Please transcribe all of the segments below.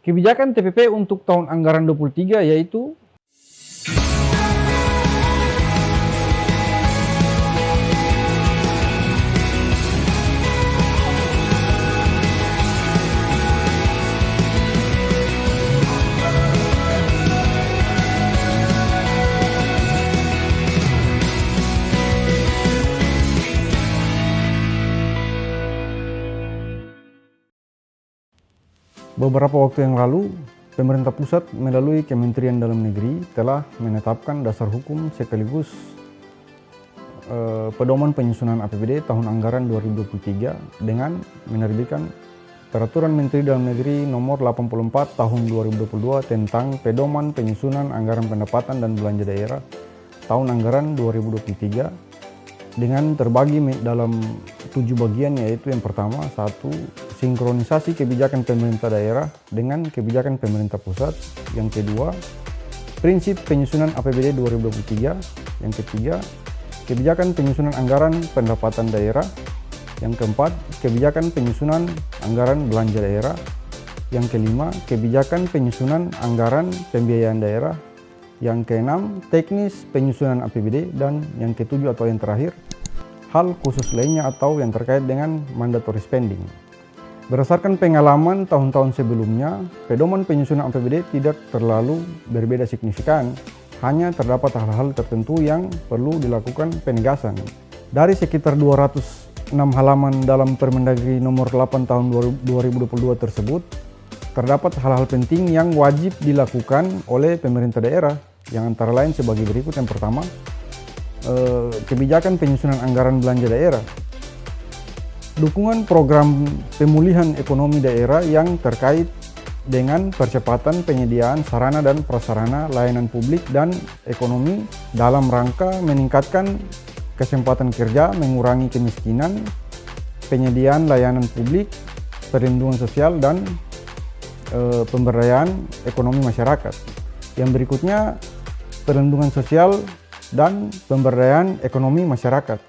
Kebijakan TPP untuk tahun anggaran 23 yaitu beberapa waktu yang lalu, pemerintah pusat melalui Kementerian Dalam Negeri telah menetapkan dasar hukum sekaligus pedoman penyusunan APBD tahun anggaran 2023 dengan menerbitkan Peraturan Menteri Dalam Negeri Nomor 84 Tahun 2022 tentang pedoman penyusunan anggaran pendapatan dan belanja daerah tahun anggaran 2023 dengan terbagi dalam 7 bagian, yaitu yang pertama, 1. Sinkronisasi kebijakan pemerintah daerah dengan kebijakan pemerintah pusat. Yang kedua, prinsip penyusunan APBD 2023. Yang ketiga, kebijakan penyusunan anggaran pendapatan daerah. Yang keempat, kebijakan penyusunan anggaran belanja daerah. Yang kelima, kebijakan penyusunan anggaran pembiayaan daerah. Yang keenam, teknis penyusunan APBD. Dan yang ketujuh atau yang terakhir, hal khusus lainnya atau yang terkait dengan mandatory spending. Berdasarkan pengalaman tahun-tahun sebelumnya, pedoman penyusunan APBD tidak terlalu berbeda signifikan, hanya terdapat hal-hal tertentu yang perlu dilakukan penegasan. Dari sekitar 206 halaman dalam Permendagri Nomor 8 Tahun 2022 tersebut, terdapat hal-hal penting yang wajib dilakukan oleh pemerintah daerah, yang antara lain sebagai berikut. Yang pertama, kebijakan penyusunan anggaran belanja daerah. Dukungan program pemulihan ekonomi daerah yang terkait dengan percepatan penyediaan sarana dan prasarana layanan publik dan ekonomi dalam rangka meningkatkan kesempatan kerja, mengurangi kemiskinan, penyediaan layanan publik, perlindungan sosial, dan pemberdayaan ekonomi masyarakat. Yang berikutnya, perlindungan sosial dan pemberdayaan ekonomi masyarakat.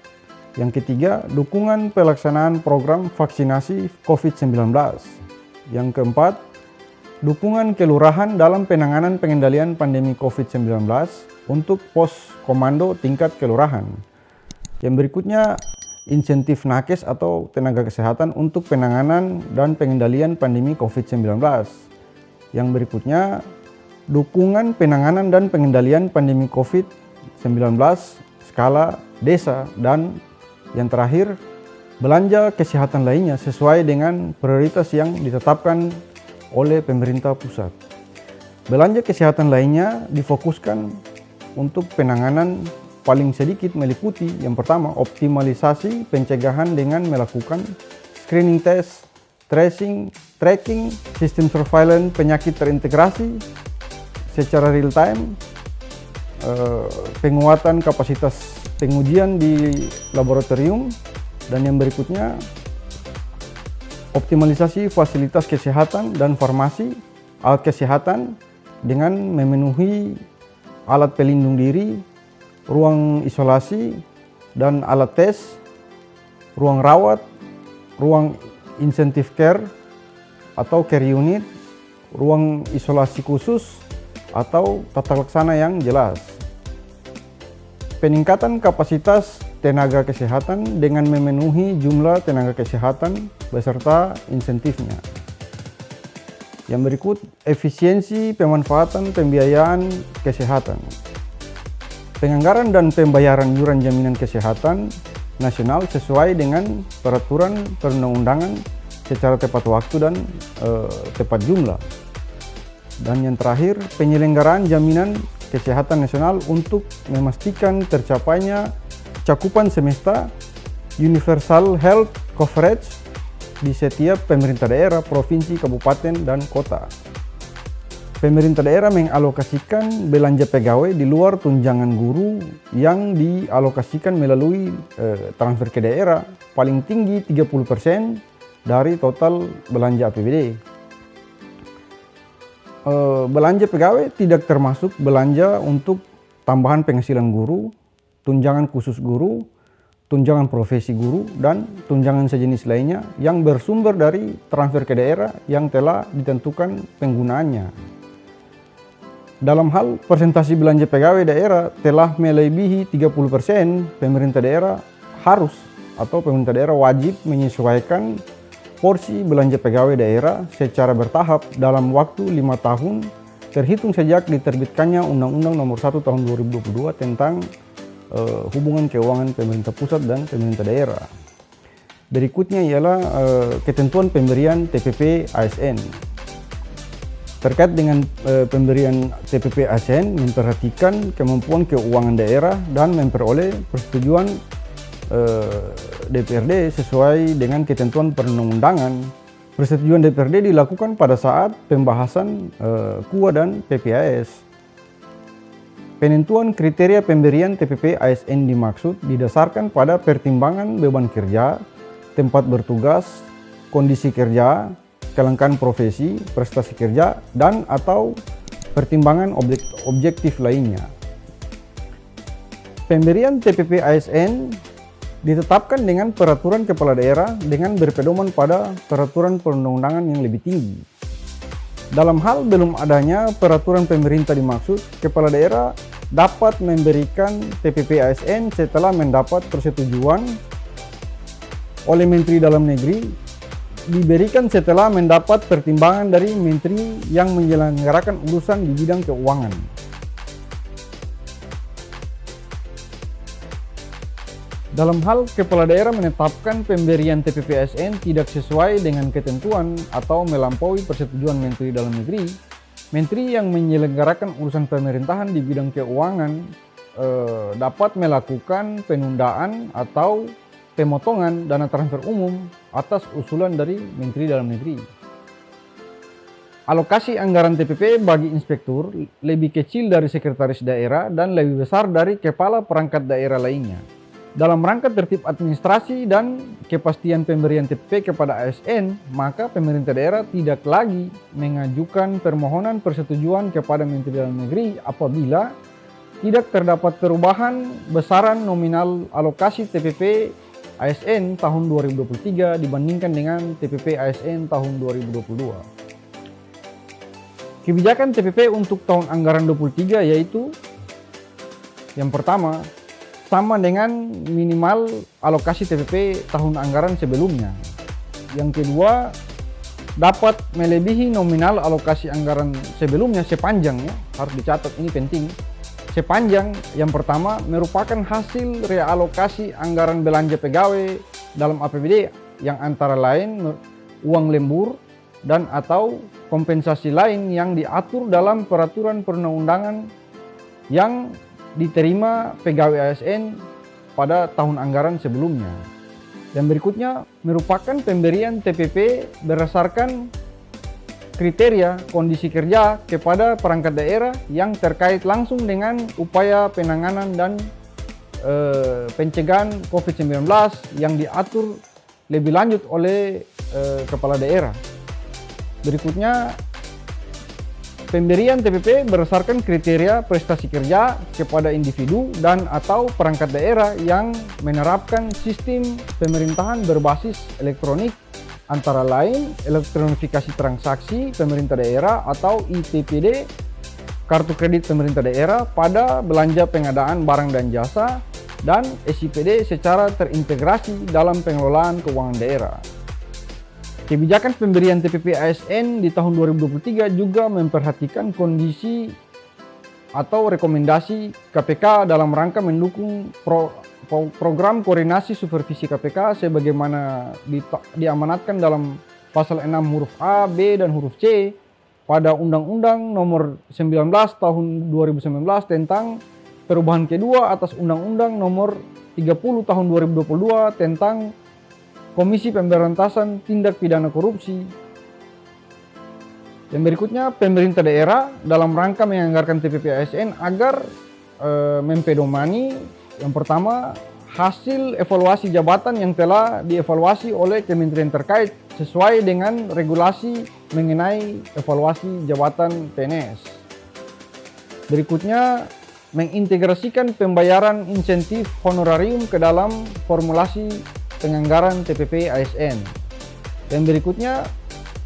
Yang ketiga, dukungan pelaksanaan program vaksinasi COVID-19. Yang keempat, dukungan kelurahan dalam penanganan pengendalian pandemi COVID-19 untuk pos komando tingkat kelurahan. Yang berikutnya, insentif nakes atau tenaga kesehatan untuk penanganan dan pengendalian pandemi COVID-19. Yang berikutnya, dukungan penanganan dan pengendalian pandemi COVID-19 skala desa. Dan yang terakhir, belanja kesehatan lainnya sesuai dengan prioritas yang ditetapkan oleh pemerintah pusat. Belanja kesehatan lainnya difokuskan untuk penanganan paling sedikit meliputi, yang pertama, optimalisasi pencegahan dengan melakukan screening test, tracing, tracking, sistem surveillance penyakit terintegrasi secara real time, penguatan kapasitas pengujian di laboratorium, dan yang berikutnya, optimalisasi fasilitas kesehatan dan farmasi, alat kesehatan dengan memenuhi alat pelindung diri, ruang isolasi dan alat tes, ruang rawat, ruang intensive care atau care unit, ruang isolasi khusus atau tata laksana yang jelas. Peningkatan kapasitas tenaga kesehatan dengan memenuhi jumlah tenaga kesehatan beserta insentifnya. Yang berikut, efisiensi pemanfaatan pembiayaan kesehatan. Penganggaran dan pembayaran iuran jaminan kesehatan nasional sesuai dengan peraturan perundang-undangan secara tepat waktu dan tepat jumlah. Dan yang terakhir, penyelenggaraan jaminan kesehatan nasional untuk memastikan tercapainya cakupan semesta universal health coverage di setiap pemerintah daerah, provinsi, kabupaten, dan kota. Pemerintah daerah mengalokasikan belanja pegawai di luar tunjangan guru yang dialokasikan melalui transfer ke daerah paling tinggi 30% dari total belanja APBD. Belanja pegawai tidak termasuk belanja untuk tambahan penghasilan guru, tunjangan khusus guru, tunjangan profesi guru, dan tunjangan sejenis lainnya yang bersumber dari transfer ke daerah yang telah ditentukan penggunaannya. Dalam hal persentase belanja pegawai daerah telah melebihi 30%, pemerintah daerah harus atau pemerintah daerah wajib menyesuaikan porsi belanja pegawai daerah secara bertahap dalam waktu 5 tahun terhitung sejak diterbitkannya Undang-Undang Nomor 1 Tahun 2022 tentang hubungan keuangan pemerintah pusat dan pemerintah daerah. Berikutnya ialah ketentuan pemberian TPP ASN. Terkait dengan pemberian TPP ASN, memperhatikan kemampuan keuangan daerah dan memperoleh persetujuan DPRD sesuai dengan ketentuan perundang-undangan. Persetujuan DPRD dilakukan pada saat pembahasan KUA dan PPAS. Penentuan kriteria pemberian TPP ASN dimaksud didasarkan pada pertimbangan beban kerja, tempat bertugas, kondisi kerja, kelengkapan profesi, prestasi kerja, dan atau pertimbangan objektif lainnya. Pemberian TPP ASN ditetapkan dengan peraturan kepala daerah dengan berpedoman pada peraturan perundang-undangan yang lebih tinggi. Dalam hal belum adanya peraturan pemerintah dimaksud, kepala daerah dapat memberikan TPP ASN setelah mendapat persetujuan oleh Menteri Dalam Negeri, diberikan setelah mendapat pertimbangan dari menteri yang menyelenggarakan urusan di bidang keuangan. Dalam hal kepala daerah menetapkan pemberian TPP ASN tidak sesuai dengan ketentuan atau melampaui persetujuan Menteri Dalam Negeri, menteri yang menyelenggarakan urusan pemerintahan di bidang keuangan dapat melakukan penundaan atau pemotongan dana transfer umum atas usulan dari Menteri Dalam Negeri. Alokasi anggaran TPP bagi inspektur lebih kecil dari sekretaris daerah dan lebih besar dari kepala perangkat daerah lainnya. Dalam rangka tertib administrasi dan kepastian pemberian TPP kepada ASN, maka pemerintah daerah tidak lagi mengajukan permohonan persetujuan kepada Menteri Dalam Negeri apabila tidak terdapat perubahan besaran nominal alokasi TPP ASN tahun 2023 dibandingkan dengan TPP ASN tahun 2022. Kebijakan TPP untuk tahun anggaran 23 yaitu yang pertama, sama dengan minimal alokasi TPP tahun anggaran sebelumnya. Yang kedua, dapat melebihi nominal alokasi anggaran sebelumnya sepanjang, ya, harus dicatat, ini penting. Sepanjang yang pertama merupakan hasil realokasi anggaran belanja pegawai dalam APBD yang antara lain uang lembur dan atau kompensasi lain yang diatur dalam peraturan perundang-undangan yang diterima pegawai ASN pada tahun anggaran sebelumnya. Dan berikutnya merupakan pemberian TPP berdasarkan kriteria kondisi kerja kepada perangkat daerah yang terkait langsung dengan upaya penanganan dan pencegahan COVID-19 yang diatur lebih lanjut oleh kepala daerah. Berikutnya, pemberian TPP berdasarkan kriteria prestasi kerja kepada individu dan atau perangkat daerah yang menerapkan sistem pemerintahan berbasis elektronik, antara lain elektronifikasi transaksi pemerintah daerah atau ITPD, kartu kredit pemerintah daerah pada belanja pengadaan barang dan jasa, dan SIPD secara terintegrasi dalam pengelolaan keuangan daerah. Kebijakan pemberian TPP ASN di tahun 2023 juga memperhatikan kondisi atau rekomendasi KPK dalam rangka mendukung program koordinasi supervisi KPK sebagaimana diamanatkan dalam pasal 6 huruf A, B, dan huruf C pada Undang-Undang Nomor 19 Tahun 2019 tentang perubahan kedua atas Undang-Undang Nomor 30 Tahun 2022 tentang Komisi Pemberantasan Tindak Pidana Korupsi. Yang berikutnya, pemerintah daerah dalam rangka menganggarkan TPP ASN agar mempedomani yang pertama hasil evaluasi jabatan yang telah dievaluasi oleh kementerian terkait sesuai dengan regulasi mengenai evaluasi jabatan PNS. Berikutnya, mengintegrasikan pembayaran insentif honorarium ke dalam formulasi penganggaran TPP ASN. Dan berikutnya,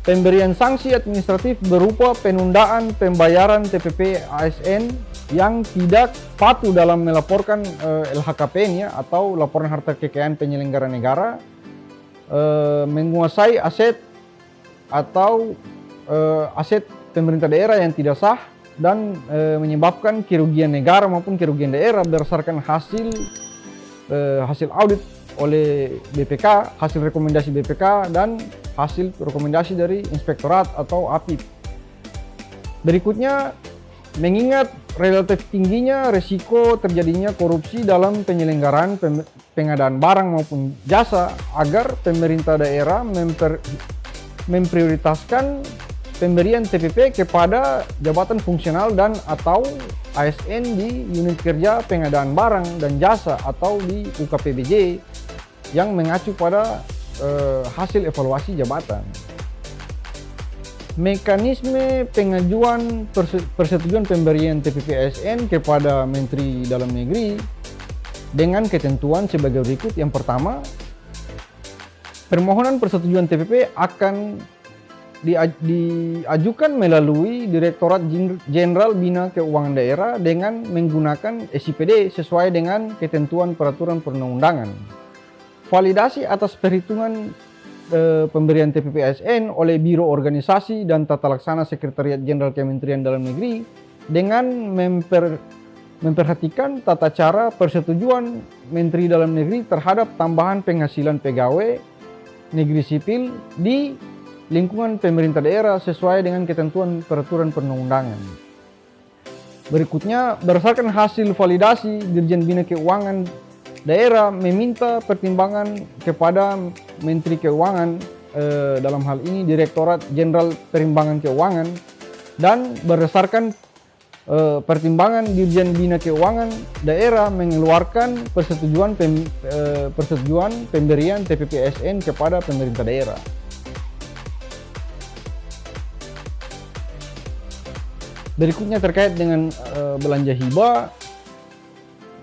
pemberian sanksi administratif berupa penundaan pembayaran TPP ASN yang tidak patuh dalam melaporkan LHKPN atau laporan harta kekayaan penyelenggara negara, menguasai aset atau aset pemerintah daerah yang tidak sah, dan menyebabkan kerugian negara maupun kerugian daerah berdasarkan hasil audit oleh BPK, hasil rekomendasi BPK, dan hasil rekomendasi dari Inspektorat atau APIP. Berikutnya, mengingat relatif tingginya risiko terjadinya korupsi dalam penyelenggaraan pengadaan barang maupun jasa, agar pemerintah daerah memprioritaskan pemberian TPP kepada jabatan fungsional dan atau ASN di unit kerja pengadaan barang dan jasa atau di UKPBJ yang mengacu pada hasil evaluasi jabatan. Mekanisme pengajuan persetujuan pemberian TPP ASN kepada Menteri Dalam Negeri dengan ketentuan sebagai berikut. Yang pertama, permohonan persetujuan TPP akan diajukan melalui Direktorat Jenderal Bina Keuangan Daerah dengan menggunakan SIPD sesuai dengan ketentuan peraturan perundang-undangan. Validasi atas perhitungan pemberian TPP ASN oleh Biro Organisasi dan Tata Laksana Sekretariat Jenderal Kementerian Dalam Negeri dengan memperhatikan tata cara persetujuan Menteri Dalam Negeri terhadap tambahan penghasilan pegawai negeri sipil di lingkungan pemerintah daerah sesuai dengan ketentuan peraturan perundang-undangan. Berikutnya, berdasarkan hasil validasi, Dirjen Bina Keuangan Daerah meminta pertimbangan kepada Menteri Keuangan, dalam hal ini Direktorat Jenderal Perimbangan Keuangan, dan berdasarkan pertimbangan Dirjen Bina Keuangan Daerah mengeluarkan persetujuan pemberian TPP ASN kepada pemerintah daerah. Berikutnya terkait dengan belanja hibah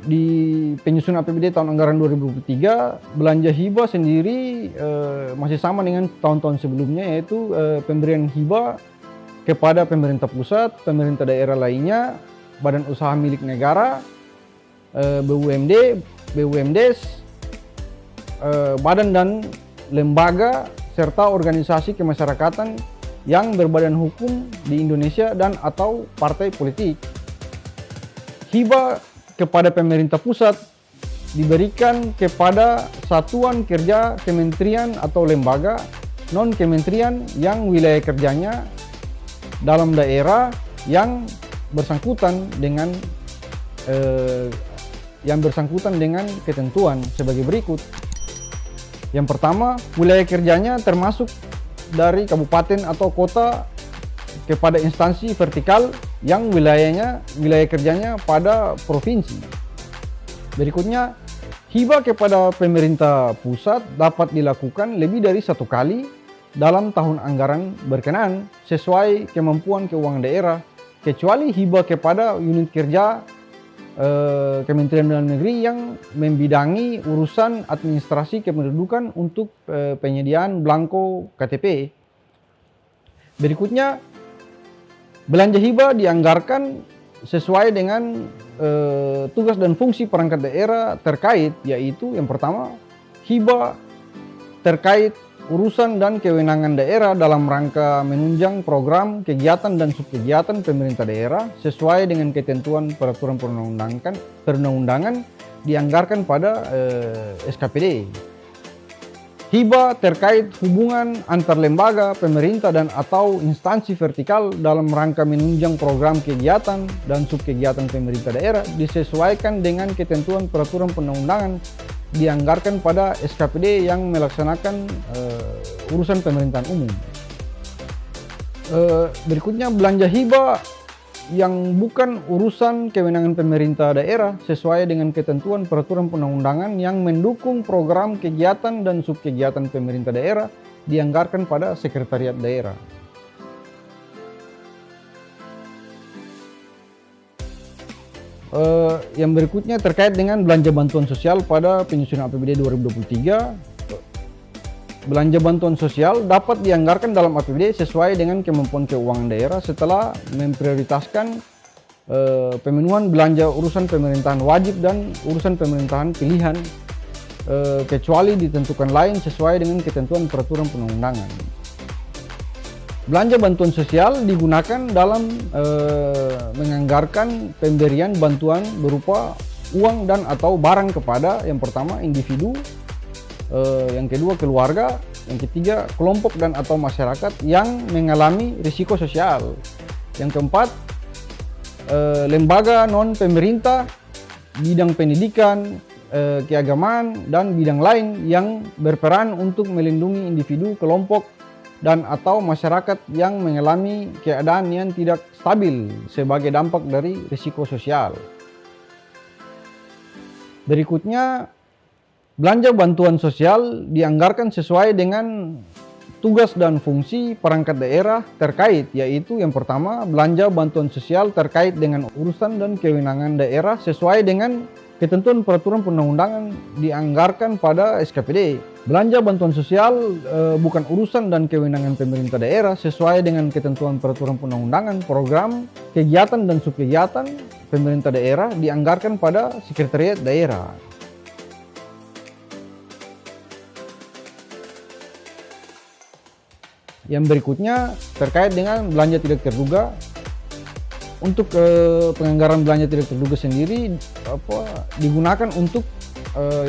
di penyusunan APBD tahun anggaran 2023, belanja hibah sendiri masih sama dengan tahun-tahun sebelumnya, yaitu pemberian hibah kepada pemerintah pusat, pemerintah daerah lainnya, badan usaha milik negara, BUMD, BUMDes, badan dan lembaga serta organisasi kemasyarakatan yang berbadan hukum di Indonesia dan atau partai politik. Hibah kepada pemerintah pusat diberikan kepada satuan kerja kementerian atau lembaga non-kementerian yang wilayah kerjanya dalam daerah yang bersangkutan dengan ketentuan sebagai berikut. Yang pertama, wilayah kerjanya termasuk dari kabupaten atau kota kepada instansi vertikal yang wilayah kerjanya pada provinsi. Berikutnya, hibah kepada pemerintah pusat dapat dilakukan lebih dari satu kali dalam tahun anggaran berkenaan sesuai kemampuan keuangan daerah, kecuali hibah kepada unit kerja Kementerian Dalam Negeri yang membidangi urusan administrasi kependudukan untuk penyediaan belangko KTP. Berikutnya, belanja hibah dianggarkan sesuai dengan tugas dan fungsi perangkat daerah terkait, yaitu yang pertama, hibah terkait urusan dan kewenangan daerah dalam rangka menunjang program, kegiatan dan subkegiatan pemerintah daerah sesuai dengan ketentuan peraturan perundang-undangan dianggarkan pada SKPD. Hibah terkait hubungan antar lembaga, pemerintah dan atau instansi vertikal dalam rangka menunjang program kegiatan dan subkegiatan pemerintah daerah disesuaikan dengan ketentuan peraturan perundang-undangan dianggarkan pada SKPD yang melaksanakan urusan pemerintahan umum. Berikutnya, belanja hibah yang bukan urusan kewenangan pemerintah daerah sesuai dengan ketentuan peraturan perundang-undangan yang mendukung program kegiatan dan subkegiatan pemerintah daerah dianggarkan pada sekretariat daerah. Yang berikutnya terkait dengan belanja bantuan sosial pada penyusunan APBD 2023. Belanja bantuan sosial dapat dianggarkan dalam APBD sesuai dengan kemampuan keuangan daerah setelah memprioritaskan pemenuhan belanja urusan pemerintahan wajib dan urusan pemerintahan pilihan, kecuali ditentukan lain sesuai dengan ketentuan peraturan perundang-undangan. Belanja bantuan sosial digunakan dalam menganggarkan pemberian bantuan berupa uang dan atau barang kepada yang pertama individu, yang kedua keluarga, yang ketiga kelompok dan atau masyarakat yang mengalami risiko sosial, yang keempat lembaga non pemerintah, bidang pendidikan, keagamaan dan bidang lain yang berperan untuk melindungi individu, kelompok dan atau masyarakat yang mengalami keadaan yang tidak stabil sebagai dampak dari risiko sosial. Berikutnya, belanja bantuan sosial dianggarkan sesuai dengan tugas dan fungsi perangkat daerah terkait, yaitu yang pertama belanja bantuan sosial terkait dengan urusan dan kewenangan daerah sesuai dengan ketentuan peraturan perundang-undangan dianggarkan pada SKPD. Belanja bantuan sosial bukan urusan dan kewenangan pemerintah daerah sesuai dengan ketentuan peraturan perundang-undangan, program, kegiatan dan subkegiatan pemerintah daerah dianggarkan pada sekretariat daerah. Yang berikutnya terkait dengan belanja tidak terduga. Untuk penganggaran belanja tidak terduga sendiri digunakan untuk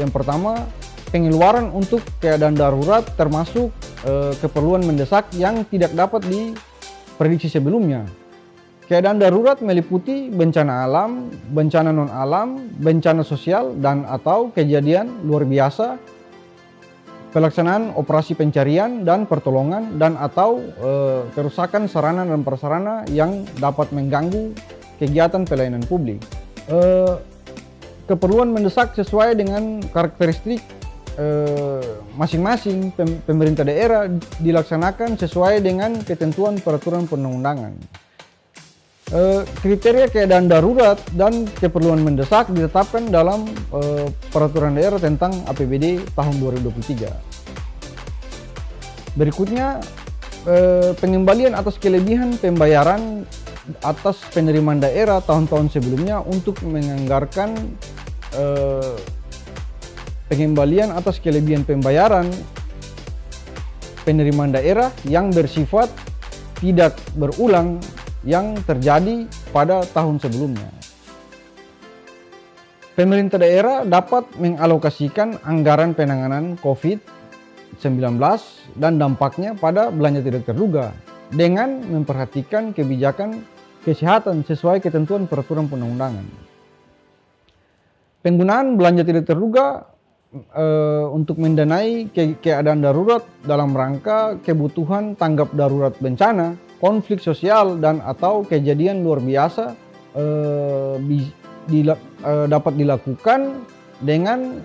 yang pertama pengeluaran untuk keadaan darurat termasuk keperluan mendesak yang tidak dapat diprediksi sebelumnya. Keadaan darurat meliputi bencana alam, bencana non alam, bencana sosial dan atau kejadian luar biasa, pelaksanaan operasi pencarian dan pertolongan dan atau kerusakan sarana dan prasarana yang dapat mengganggu kegiatan pelayanan publik. Keperluan mendesak sesuai dengan karakteristik masing-masing pemerintah daerah dilaksanakan sesuai dengan ketentuan peraturan perundang-undangan. Kriteria keadaan darurat dan keperluan mendesak ditetapkan dalam peraturan daerah tentang APBD tahun 2023. Berikutnya, pengembalian atas kelebihan pembayaran atas penerimaan daerah tahun-tahun sebelumnya untuk menganggarkan pengembalian atas kelebihan pembayaran penerimaan daerah yang bersifat tidak berulang yang terjadi pada tahun sebelumnya. Pemerintah daerah dapat mengalokasikan anggaran penanganan COVID-19 dan dampaknya pada belanja tidak terduga dengan memperhatikan kebijakan kesehatan sesuai ketentuan peraturan perundang-undangan. Penggunaan belanja tidak terduga untuk mendanai keadaan darurat dalam rangka kebutuhan tanggap darurat bencana, konflik sosial dan atau kejadian luar biasa dapat dilakukan dengan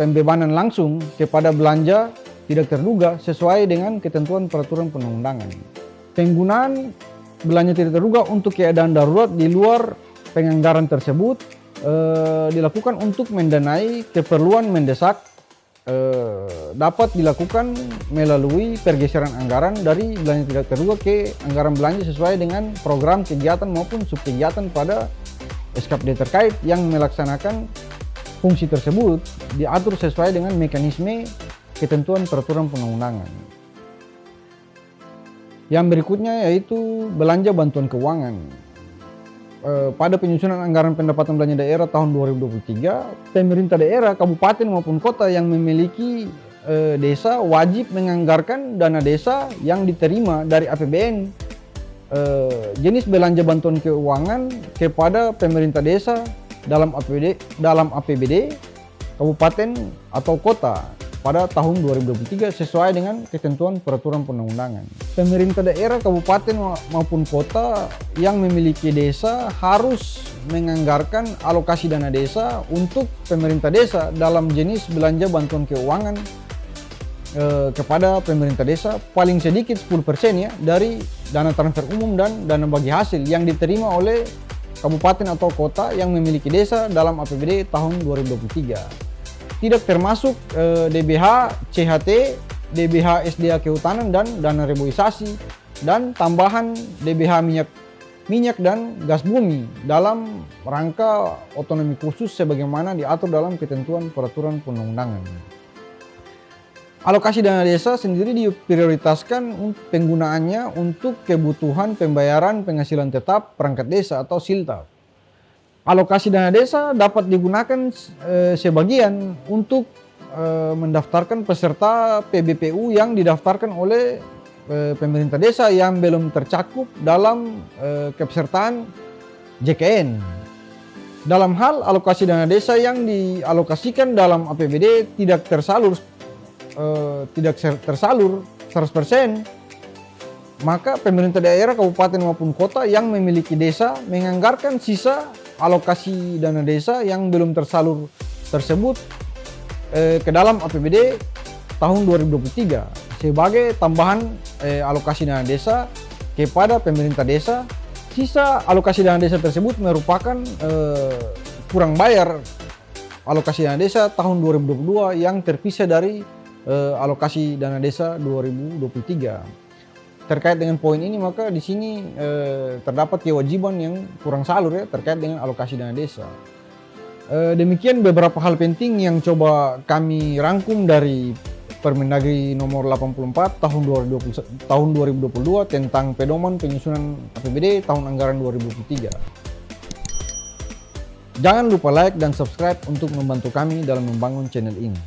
pembebanan langsung kepada belanja tidak terduga sesuai dengan ketentuan peraturan perundang-undangan. Penggunaan belanja tidak terduga untuk keadaan darurat di luar penganggaran tersebut dilakukan untuk mendanai keperluan mendesak dapat dilakukan melalui pergeseran anggaran dari belanja tidak terduga ke anggaran belanja sesuai dengan program kegiatan maupun subkegiatan pada SKPD terkait yang melaksanakan fungsi tersebut diatur sesuai dengan mekanisme ketentuan peraturan perundang-undangan. Yang berikutnya yaitu belanja bantuan keuangan. Pada penyusunan anggaran pendapatan belanja daerah tahun 2023, pemerintah daerah, kabupaten maupun kota yang memiliki desa wajib menganggarkan dana desa yang diterima dari APBN jenis belanja bantuan keuangan kepada pemerintah desa dalam APBD kabupaten atau kota pada tahun 2023 sesuai dengan ketentuan peraturan perundang-undangan. Pemerintah daerah, kabupaten maupun kota yang memiliki desa harus menganggarkan alokasi dana desa untuk pemerintah desa dalam jenis belanja bantuan keuangan kepada pemerintah desa paling sedikit 10% ya dari dana transfer umum dan dana bagi hasil yang diterima oleh kabupaten atau kota yang memiliki desa dalam APBD tahun 2023. Tidak termasuk DBH, CHT, DBH SDA Kehutanan dan dana reboisasi, dan tambahan DBH minyak dan gas bumi dalam rangka otonomi khusus sebagaimana diatur dalam ketentuan peraturan perundang-undangan. Alokasi dana desa sendiri diprioritaskan penggunaannya untuk kebutuhan pembayaran penghasilan tetap perangkat desa atau SILTAP. Alokasi dana desa dapat digunakan sebagian untuk mendaftarkan peserta PBPU yang didaftarkan oleh pemerintah desa yang belum tercakup dalam kepesertaan JKN. Dalam hal alokasi dana desa yang dialokasikan dalam APBD tidak tersalur 100%, maka pemerintah daerah, kabupaten maupun kota yang memiliki desa menganggarkan sisa alokasi dana desa yang belum tersalur tersebut ke dalam APBD tahun 2023 sebagai tambahan alokasi dana desa kepada pemerintah desa. Sisa alokasi dana desa tersebut merupakan kurang bayar alokasi dana desa tahun 2022 yang terpisah dari alokasi dana desa 2023. Terkait dengan poin ini, maka di sini terdapat kewajiban yang kurang salur ya terkait dengan alokasi dana desa. Demikian beberapa hal penting yang coba kami rangkum dari Permendagri nomor 84 tahun 2022 tentang pedoman penyusunan APBD tahun anggaran 2023. Jangan lupa like dan subscribe untuk membantu kami dalam membangun channel ini.